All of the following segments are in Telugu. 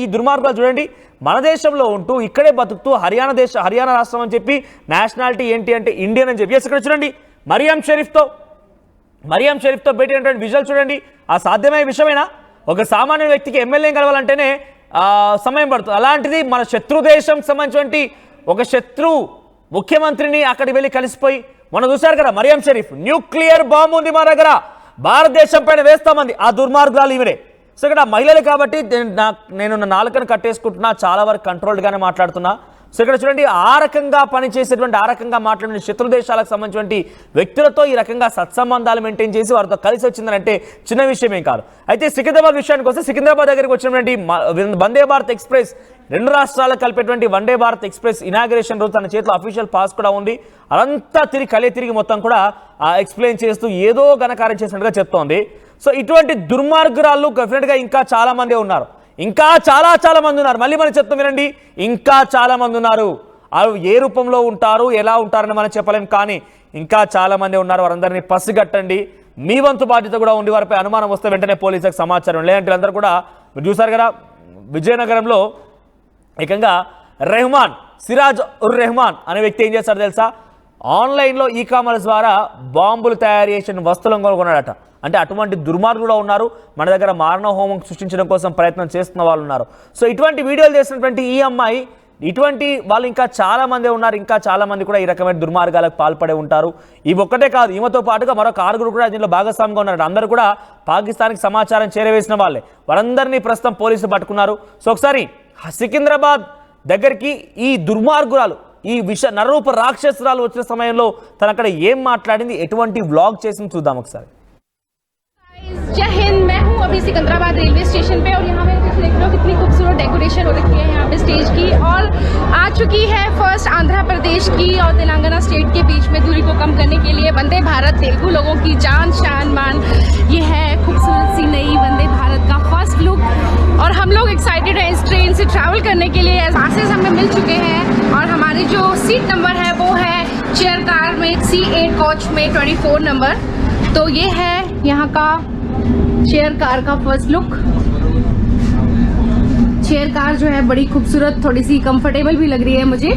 ఈ దుర్మార్గాలు చూడండి, మన దేశంలో ఉంటూ ఇక్కడే బతుకుతూ హర్యానా రాష్ట్రం అని చెప్పి నేషనాలిటీ ఏంటి అంటే ఇండియన్ అని చెప్పి ఇక్కడ చూడండి మరియం షరీఫ్తో భేటీ అయినటువంటి విజువల్ చూడండి. ఆ సాధ్యమయ్యే విషయమైనా ఒక సామాన్య వ్యక్తికి ఎమ్మెల్యే కలవాలంటేనే సమయం పడుతుంది. అలాంటిది మన శత్రు దేశం సంబంధించినటువంటి ఒక శత్రు ముఖ్యమంత్రిని అక్కడికి వెళ్ళి కలిసిపోయి మనం చూశారు కదా మరియం షరీఫ్ న్యూక్లియర్ బాంబు ఉంది మా దగ్గర, భారతదేశం పైన వేస్తామంది. ఆ దుర్మార్గాలు ఇవిడే. సో ఇక్కడ మహిళలు కాబట్టి నేను నాలుకను కట్టేసుకుంటున్నా, చాలా వరకు కంట్రోల్డ్గానే మాట్లాడుతున్నా. సో ఇక్కడ చూడండి ఆ రకంగా పనిచేసేటువంటి ఆ రకంగా మాట్లాడిన శత్రు దేశాలకు సంబంధించినటువంటి వ్యక్తులతో ఈ రకంగా సత్సంబంధాలు మెయింటైన్ చేసి వారితో కలిసి వచ్చిందంటే చిన్న విషయమేం కాదు. అయితే సికింద్రాబాద్ విషయానికి వస్తే సికింద్రాబాద్ దగ్గరికి వచ్చినటువంటి వందే భారత్ ఎక్స్ప్రెస్ రెండు రాష్ట్రాలకు కలిపేటువంటి వందే భారత్ ఎక్స్ప్రెస్ ఇనాగ్రేషన్ రోజు తన చేతిలో అఫీషియల్ పాస్ కూడా ఉంది. అదంతా తిరిగి మొత్తం కూడా ఎక్స్ప్లెయిన్ చేస్తూ ఏదో ఘనకార్యం చేసినట్టుగా చెప్తోంది. సో ఇటువంటి దుర్మార్గురాళ్ళు డెఫినెట్గా ఇంకా చాలా మంది ఉన్నారు, ఇంకా చాలా మంది ఉన్నారు. మళ్ళీ మనం చెప్తాం వినండి, ఇంకా చాలా మంది ఉన్నారు. ఏ రూపంలో ఉంటారు, ఎలా ఉంటారని మనం చెప్పలేం, కానీ ఇంకా చాలా మంది ఉన్నారు. వారందరినీ పసిగట్టండి. మీ వంతు బాధ్యత కూడా ఉండి వారిపై అనుమానం వస్తే వెంటనే పోలీసులకు సమాచారం. లేదంటే అందరూ కూడా మీరు చూసారు కదా, విజయనగరంలో ఏకంగా సిరాజ్ ఉర్ రెహమాన్ అనే వ్యక్తి ఏం చేస్తాడో తెలుసా, ఆన్లైన్లో కామర్స్ ద్వారా బాంబులు తయారు చేసిన వస్తువులను కొనుగొన్నాడట. అంటే అటువంటి దుర్మార్గులు ఉన్నారు. మన దగ్గర మారణ హోమం సృష్టించడం కోసం ప్రయత్నం చేస్తున్న వాళ్ళు ఉన్నారు. సో ఇటువంటి వీడియోలు చేసినటువంటి ఈ అమ్మాయి, ఇటువంటి వాళ్ళు ఇంకా చాలా మంది ఉన్నారు. ఇంకా చాలా మంది కూడా ఈ రకమైన దుర్మార్గాలకు పాల్పడే ఉంటారు. ఇవి ఒక్కటే కాదు, ఈమెతో పాటుగా మరొక 6 కూడా దీనిలో భాగస్వామిగా ఉన్నారు. అందరూ కూడా పాకిస్తాన్కి సమాచారం చేరవేసిన వాళ్ళే. వారందరినీ ప్రస్తుతం పోలీసులు పట్టుకున్నారు. సో ఒకసారి సికింద్రాబాద్ దగ్గరికి ఈ దుర్మార్గురాలు, ఈ నరరూప రాక్షసురాలు వచ్చిన సమయంలో తను అక్కడ ఏం మాట్లాడింది, ఎటువంటి వ్లాగ్ చేసింది చూద్దాం ఒకసారి. जय हिंद, मैं हूँ अभी सिकंदराबाद रेलवे स्टेशन पे और यहाँ पे कुछ देख रहे हो कितनी खूबसूरत डेकोरेशन हो रखी है यहाँ पे स्टेज की, और आ चुकी है फर्स्ट आंध्र प्रदेश की और तेलंगाना स्टेट के बीच में दूरी को कम करने के लिए वंदे भारत तेलुगु लोगों की जान शान मान ये है खूबसूरत सी नई वंदे भारत का फर्स्ट लुक। और हम लोग एक्साइटेड हैं इस ट्रेन से ट्रैवल करने के लिए। पासेस हमें मिल चुके हैं और हमारी जो सीट नंबर है वो है चेयर कार में C8 कोच में 24 नंबर। तो ये है यहाँ का चेयर कार का फर्स्ट लुक। चेयर कार जो है बड़ी खूबसूरत, थोड़ी सी कंफर्टेबल भी लग रही है मुझे।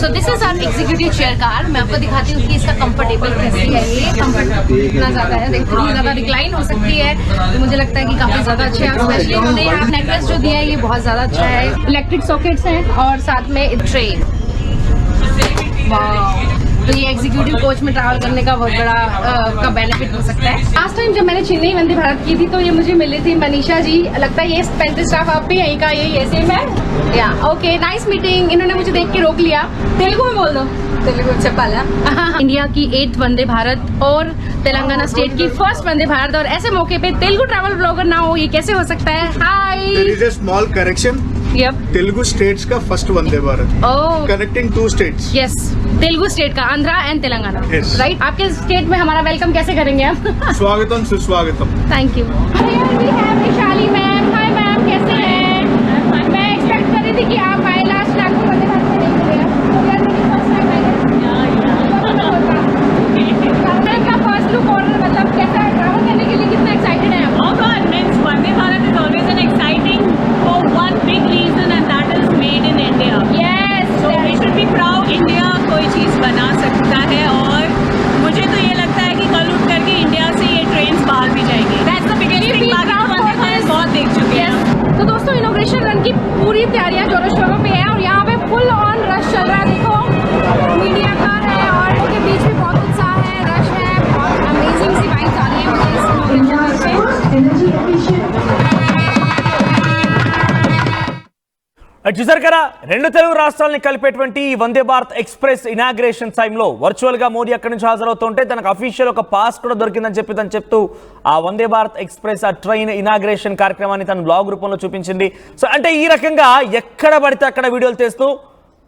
So this is our executive chair car. मैं आपको दिखाती हूँ कि इसका कंफर्टेबल कैसी है। ये कंफर्ट कितना ज्यादा है, देखो कितनी ज्यादा रिक्लाइन हो सकती है। तो मुझे लगता है कि काफी ज्यादा अच्छा है। स्पेशली उन्होंने यहाँ नेकलेस जो दिया है ये बहुत ज्यादा अच्छा है। इलेक्ट्रिक सॉकेट्स हैं और साथ में ट्रे। तो ये एग्जीक्यूटिव कोच में ट्रैवल करने का बहुत बड़ा का बेनिफिट हो सकता है। लास्ट टाइम जब मैंने चेन्नई वंदे भारत की थी तो ये मुझे मिली थी मनीषा जी। लगता है ये 35 स्टाफ आप भी यहीं का यही ऐसे में या ओके नाइस मीटिंग। इन्होंने मुझे देख के रोक लिया। तेलुगु में बोल दो। तेलुगु चपाला। इंडिया की 8th वंदे भारत और तेलंगाना स्टेट की फर्स्ट वंदे भारत, और ऐसे मौके पे तेलुगु ट्रैवल ब्लॉगर ना हो ये कैसे हो सकता है। Hi, there is a small correction. Yep. Telugu states का first Vande Bharat. Connecting 2 states. Yes, Telugu state का Andhra and Telangana. Yes. Right. आपके स्टेट में हमारा वेलकम कैसे करेंगे आप? स्वागतम सुस्वागतम। Thank you. Vishali ma'am, hi ma'am, कैसे हैं? मैं एक्सपेक्ट कर रही थी कि आप आए लास्ट टाइम को वंदे भारत में नहीं मिले। फर्स्ट लुक और मतलब कैसा ट्रैवल करने के लिए कितना एक्साइटेड है आप? Oh God, means Vande Bharat is always an exciting for one big reason, and that is made in India. Yes. So we should be proud. India कोई चीज बना सकता है, और मुझे तो ये लगता है कि कल उठ करके इंडिया से ये ट्रेन्स बाहर भी जाएंगी। That's the biggest thing। बाकी वंदे भारत बहुत देख चुके हैं। तो दोस्तों इनॉग्रेशन रन की पूरी तैयारियां जोरों शोरों पे है और यहाँ पे फुल ऑन रश चल रहा है। देखो मीडिया कार है और उनके बीच भी बहुत उत्साह है, रश है, बहुत अमेजिंग सी वाइब्स आ रही है मुझे इस इनॉग्रेशन से। చూసారు కదా, రెండు తెలుగు రాష్ట్రాలని కలిపేటువంటి ఈ వందే భారత్ ఎక్స్ప్రెస్ ఇనాగ్రేషన్ టైంలో వర్చువల్గా మోదీ అక్కడి నుంచి హాజరవుతుంటే తనకు అఫీషియల్ ఒక పాస్ కూడా దొరికిందని చెప్పి తను చెప్తూ ఆ వందే భారత్ ఎక్స్ప్రెస్ ఆ ట్రైన్ ఇనాగ్రేషన్ కార్యక్రమాన్ని తన బ్లాగ్ రూపంలో చూపించింది. సో అంటే ఈ రకంగా ఎక్కడ పడితే అక్కడ వీడియోలు తీస్తూ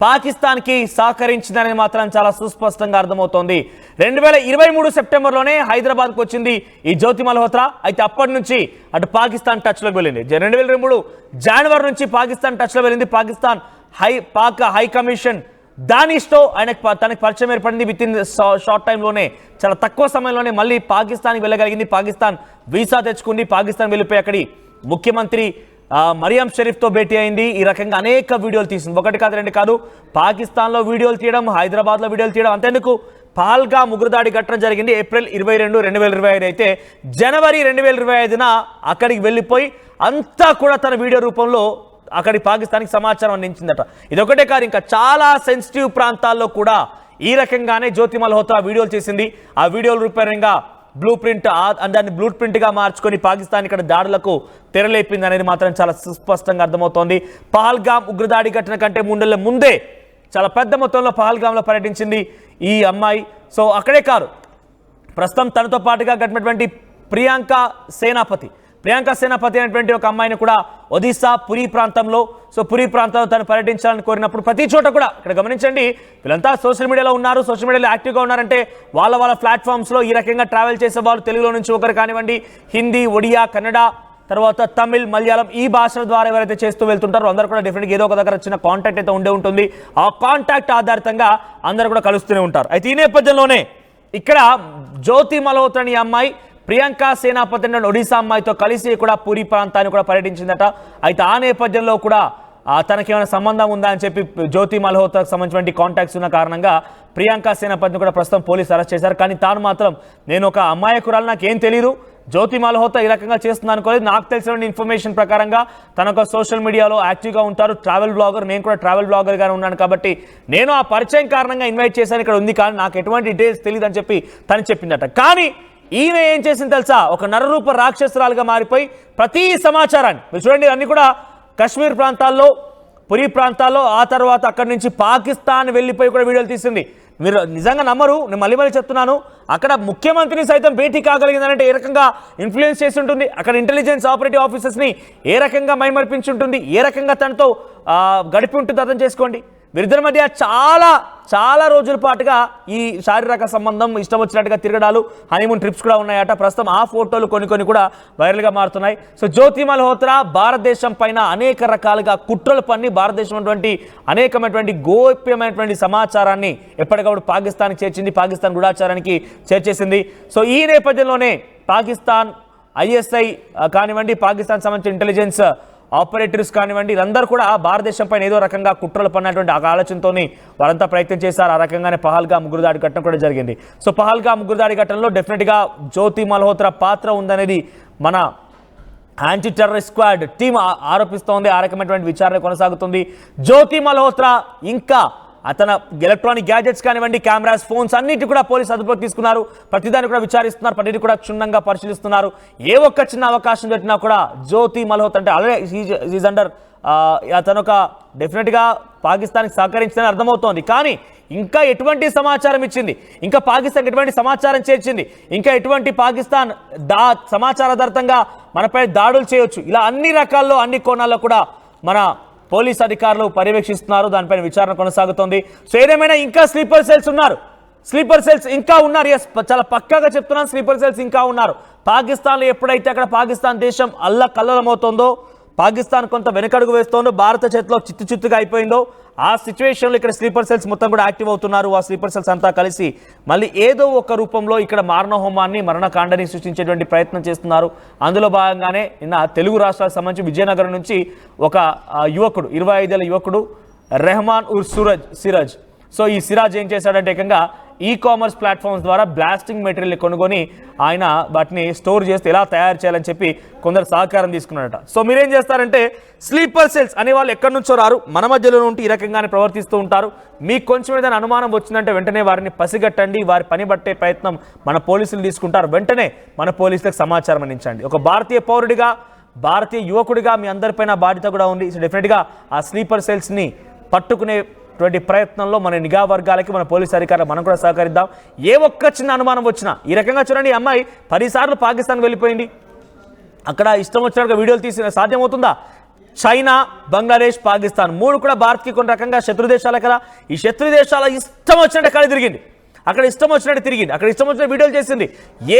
పాకిస్తాన్కి సహకరించిందని మాత్రం చాలా సుస్పష్టంగా అర్థమవుతోంది. 2023 సెప్టెంబర్లోనే హైదరాబాద్కు వచ్చింది ఈ జ్యోతి మల్హోత్రా. అయితే అప్పటి నుంచి అటు పాకిస్తాన్ టచ్లోకి వెళ్ళింది. 2023 జనవరి నుంచి పాకిస్తాన్ టచ్లో వెళ్ళింది. పాక్ హై కమిషన్ దానిష్తో తనకు పరిచయం ఏర్పడింది. విత్ ఇన్ షార్ట్ టైంలోనే, చాలా తక్కువ సమయంలోనే మళ్ళీ పాకిస్తాన్కి వెళ్ళగలిగింది. పాకిస్తాన్ వీసా తెచ్చుకుంది. పాకిస్తాన్ వెళ్ళిపోయి అక్కడి ముఖ్యమంత్రి మరియం షరీఫ్తో భేటీ అయింది. ఈ రకంగా అనేక వీడియోలు తీసింది, ఒకటి కాదు రెండు కాదు. పాకిస్తాన్లో వీడియోలు తీయడం, హైదరాబాద్లో వీడియోలు తీయడం, అంతేందుకు పహల్గామ్ ఉగ్రదాడి ఘటన జరిగింది ఏప్రిల్ 22, 2025 అయితే జనవరి 2025న అక్కడికి వెళ్ళిపోయి అంతా కూడా తన వీడియో రూపంలో అక్కడి పాకిస్తాన్కి సమాచారం అందించిందట. ఇదొకటే కాదు, ఇంకా చాలా సెన్సిటివ్ ప్రాంతాల్లో కూడా ఈ రకంగానే జ్యోతి మల్హోత్రా వీడియోలు చేసింది. ఆ వీడియోల రూపంగా బ్లూ ప్రింట్ దాన్ని బ్లూ ప్రింట్గా మార్చుకొని పాకిస్తాన్ ఇక్కడ దాడులకు తెరలేపింది అనేది మాత్రం చాలా సుస్పష్టంగా అర్థమవుతోంది. పహల్గామ్ ఉగ్రదాడి ఘటన కంటే 3 నెలల ముందే చాలా పెద్ద మొత్తంలో పహల్గామ్లో పర్యటించింది ఈ అమ్మాయి. సో అక్కడే కాదు, ప్రస్తుతం తనతో పాటుగా గడిపినటువంటి ప్రియాంక సేనాపతి అనేటువంటి ఒక అమ్మాయిని కూడా ఒడిశా పురి ప్రాంతంలో తను పర్యటించాలని కోరినప్పుడు ప్రతి చోట కూడా ఇక్కడ గమనించండి, వీళ్ళంతా సోషల్ మీడియాలో ఉన్నారు, సోషల్ మీడియాలో యాక్టివ్గా ఉన్నారంటే వాళ్ళ ప్లాట్ఫామ్స్లో ఈ రకంగా ట్రావెల్ చేసే వాళ్ళు తెలుగులో నుంచి ఒకరు కానివ్వండి, హిందీ, ఒడియా, కన్నడ, తర్వాత తమిళ్, మలయాళం ఈ భాషల ద్వారా ఎవరైతే చేస్తూ వెళ్తుంటారో అందరూ కూడా డెఫినెట్గా ఏదో ఒక దగ్గర చిన్న కాంటాక్ట్ అయితే ఉంటుంది. ఆ కాంటాక్ట్ ఆధారితంగా అందరూ కూడా కలుస్తూనే ఉంటారు. అయితే ఈ నేపథ్యంలోనే ఇక్కడ జ్యోతి మల్హోత్రా అనే అమ్మాయి ప్రియాంక సేనాపతి ఒడిశా అమ్మాయితో కలిసి కూడా పూరి ప్రాంతాన్ని కూడా పర్యటించిందట. అయితే ఆ నేపథ్యంలో కూడా తనకేమైనా సంబంధం ఉందా అని చెప్పి జ్యోతి మల్హోత్రాకు సంబంధించిన కాంటాక్ట్స్ ఉన్న కారణంగా ప్రియాంక సేనాపతిని కూడా ప్రస్తుతం పోలీసు అరెస్ట్ చేశారు. కానీ తాను మాత్రం నేను ఒక అమ్మాయకురాలు, నాకేం తెలియదు, జ్యోతి మల్హోత్రా ఈ రకంగా చేస్తుంది అనుకోలేదు. నాకు తెలిసిన ఇన్ఫర్మేషన్ ప్రకారంగా తన ఒక సోషల్ మీడియాలో యాక్టివ్గా ఉంటారు, ట్రావెల్ బ్లాగర్, నేను కూడా ట్రావెల్ బ్లాగర్గానే ఉన్నాను కాబట్టి నేను ఆ పరిచయం కారణంగా ఇన్వైట్ చేశాను, ఇక్కడ ఉంది, కానీ నాకు ఎటువంటి డీటెయిల్స్ తెలియదు అని చెప్పి తను చెప్పిందట. కానీ ఈమె ఏం చేసింది తెలుసా, ఒక నరరూప రాక్షసురాలుగా మారిపోయి ప్రతి సమాచారాన్ని మీరు చూడండి, అన్ని కూడా కశ్మీర్ ప్రాంతాల్లో, పురి ప్రాంతాల్లో, ఆ తర్వాత అక్కడి నుంచి పాకిస్తాన్ వెళ్ళిపోయి కూడా వీడియోలు తీసింది. మీరు నిజంగా నమ్మరు, నేను మళ్ళీ చెప్తున్నాను, అక్కడ ముఖ్యమంత్రిని సైతం భేటీ కాగలిగిందంటే ఏ రకంగా ఇన్ఫ్లుయెన్స్ చేసి ఉంటుంది, అక్కడ ఇంటెలిజెన్స్ ఆపరేటివ్ ఆఫీసర్స్ని ఏ రకంగా మైమర్పించి ఉంటుంది, ఏ రకంగా తనతో గడిపి ఉంటుంది అర్థం చేసుకోండి. వీరిద్దరి మధ్య చాలా రోజుల పాటుగా ఈ శారీరక సంబంధం, ఇష్టం వచ్చినట్టుగా తిరగడాలు, హనీమూన్ ట్రిప్స్ కూడా ఉన్నాయట. ప్రస్తుతం ఆ ఫోటోలు కొన్ని కూడా వైరల్గా మారుతున్నాయి. సో జ్యోతి మల్హోత్రా భారతదేశం పైన అనేక రకాలుగా కుట్రలు పన్ని భారతదేశం అటువంటి అనేకమైనటువంటి గోప్యమైనటువంటి సమాచారాన్ని ఎప్పటికప్పుడు పాకిస్తాన్కి చేర్చింది, పాకిస్తాన్ గూఢాచారానికి చేర్చేసింది. సో ఈ నేపథ్యంలోనే పాకిస్తాన్ ISI కానివ్వండి, పాకిస్తాన్ సంబంధించిన ఇంటెలిజెన్స్ ఆపరేటర్స్ కానివ్వండి, వీళ్ళందరూ కూడా భారతదేశం పైన ఏదో రకంగా కుట్రలు పన్నటువంటి ఆలోచనతో వారంతా ప్రయత్నం చేశారు. ఆ రకంగానే పహల్గామ్ ఉగ్రదాడి ఘటన కూడా జరిగింది. సో పహల్గామ్ ఉగ్రదాడి ఘటనలో డెఫినెట్గా జ్యోతి మల్హోత్రా పాత్ర ఉందనేది మన యాంటీ టెర్రరిస్ట్ స్క్వాడ్ టీం ఆరోపిస్తోంది. ఆ రకమైనటువంటి విచారణ కొనసాగుతుంది. జ్యోతి మల్హోత్రా ఇంకా అతను ఎలక్ట్రానిక్ గ్యాజెట్స్ కానివ్వండి, కెమెరాస్, ఫోన్స్ అన్నిటి కూడా పోలీసు అదుపులోకి తీసుకున్నారు. ప్రతిదాన్ని కూడా విచారిస్తున్నారు, ప్రతిదీ కూడా క్షుణ్ణంగా పరిశీలిస్తున్నారు. ఏ ఒక్క చిన్న అవకాశం దొరికినా కూడా జ్యోతి మల్హోత్రా అంటే ఆల్రెడీ ఈజ్ అండర్, అతను ఒక డెఫినెట్గా పాకిస్తాన్కి సహకరించిందని అర్థమవుతోంది. కానీ ఇంకా ఎటువంటి సమాచారం ఇచ్చింది, ఇంకా పాకిస్తాన్కి ఎటువంటి సమాచారం చేర్చింది, ఇంకా ఎటువంటి పాకిస్తాన్ సమాచారాధారితంగా మనపై దాడులు చేయొచ్చు, ఇలా అన్ని రకాల్లో అన్ని కోణాల్లో కూడా మన పోలీస్ అధికారులు పర్యవేక్షిస్తున్నారు. దానిపైన విచారణ కొనసాగుతోంది. సో ఏదేమైనా ఇంకా స్లీపర్ సెల్స్ ఇంకా ఉన్నారు. ఎస్, చాలా పక్కాగా చెప్తున్నాను, స్లీపర్ సెల్స్ ఇంకా ఉన్నారు. పాకిస్తాన్లో ఎప్పుడైతే అక్కడ పాకిస్తాన్ దేశం అల్లకల్లమవుతోందో, పాకిస్తాన్ కొంత వెనకడుగు వేస్తోందో, భారత చేతిలో చిత్తుగా అయిపోయిందో, ఆ సిచ్యువేషన్లో ఇక్కడ స్లీపర్ సెల్స్ మొత్తం కూడా యాక్టివ్ అవుతున్నారు. ఆ స్లీపర్ సెల్స్ అంతా కలిసి మళ్ళీ ఏదో ఒక రూపంలో ఇక్కడ మారణహోమాన్ని, మరణకాండని సృష్టించేటువంటి ప్రయత్నం చేస్తున్నారు. అందులో భాగంగానే నిన్న తెలుగు రాష్ట్రాలకు సంబంధించి విజయనగరం నుంచి ఒక యువకుడు, 25 ఏళ్ల యువకుడు రెహమాన్ ఉర్ సిరాజ్. సో ఈ సిరాజ్ ఏం చేశాడంటే ఏకంగా కామర్స్ ప్లాట్ఫామ్స్ ద్వారా బ్లాస్టింగ్ మెటీరియల్ కొనుగొని ఆయన వాటిని స్టోర్ చేస్తే ఎలా తయారు చేయాలని చెప్పి కొందరు సహకారం తీసుకున్నారట. సో మీరేం చేస్తారంటే స్లీపర్ సెల్స్ అనే వాళ్ళు ఎక్కడి నుంచో రారు, మన మధ్యలో ఉంటే ఈ రకంగానే ప్రవర్తిస్తూ ఉంటారు. మీకు కొంచెం ఏదైనా అనుమానం వచ్చిందంటే వెంటనే వారిని పసిగట్టండి, వారి పని బట్టే ప్రయత్నం మన పోలీసులు తీసుకుంటారు. వెంటనే మన పోలీసులకు సమాచారం అందించండి. ఒక భారతీయ పౌరుడిగా, భారతీయ యువకుడిగా మీ అందరిపైన బాధ్యత కూడా ఉంది. సో డెఫినెట్గా ఆ స్లీపర్ సెల్స్ని పట్టుకునేటువంటి ప్రయత్నంలో మన నిఘా వర్గాలకి, మన పోలీసు అధికారులు మనం కూడా సహకరిద్దాం. ఏ ఒక్క చిన్న అనుమానం వచ్చినా ఈ రకంగా చూడండి, ఈ అమ్మాయి 10 సార్లు పాకిస్తాన్ వెళ్ళిపోయింది, అక్కడ ఇష్టం వచ్చినట్టుగా వీడియోలు తీసిన సాధ్యమవుతుందా? చైనా, బంగ్లాదేశ్, పాకిస్తాన్ 3 కూడా భారత్కి కొన్ని రకంగా శత్రు దేశాలే కదా. ఈ శత్రు దేశాల ఇష్టం వచ్చినట్టు కళ్ళు తిరిగింది, అక్కడ ఇష్టం వచ్చినట్టు తిరిగింది, అక్కడ ఇష్టం వచ్చిన వీడియోలు చేసింది,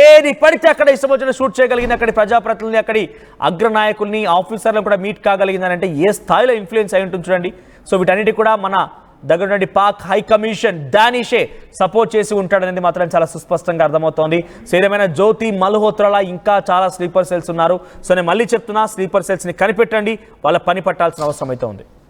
ఏది పడితే అక్కడ ఇష్టం వచ్చినట్టు షూట్ చేయగలిగింది. అక్కడి ప్రజాప్రతినిధుల్ని, అక్కడి అగ్రనాయకుల్ని, ఆఫీసర్లను కూడా మీట్ కాగలిగిందని అంటే ఏ స్థాయిలో ఇన్ఫ్లుయెన్స్ అయి ఉంటుంది చూడండి. సో వీటన్నిటి కూడా మన దగ్గర పాక్ హై కమిషన్ డానిషే సపోర్ట్ చేసి ఉంటాడనేది మాత్రం చాలా సుస్పష్టంగా అర్థమవుతోంది. సో ఏదేమైనా జ్యోతి మల్హోత్రాలా ఇంకా చాలా స్లీపర్ సెల్స్ ఉన్నారు. సో నేను మళ్ళీ చెప్తున్నా, స్లీపర్ సెల్స్ని కనిపెట్టండి, వాళ్ళ పని పట్టాల్సిన అవసరం అయితే ఉంది.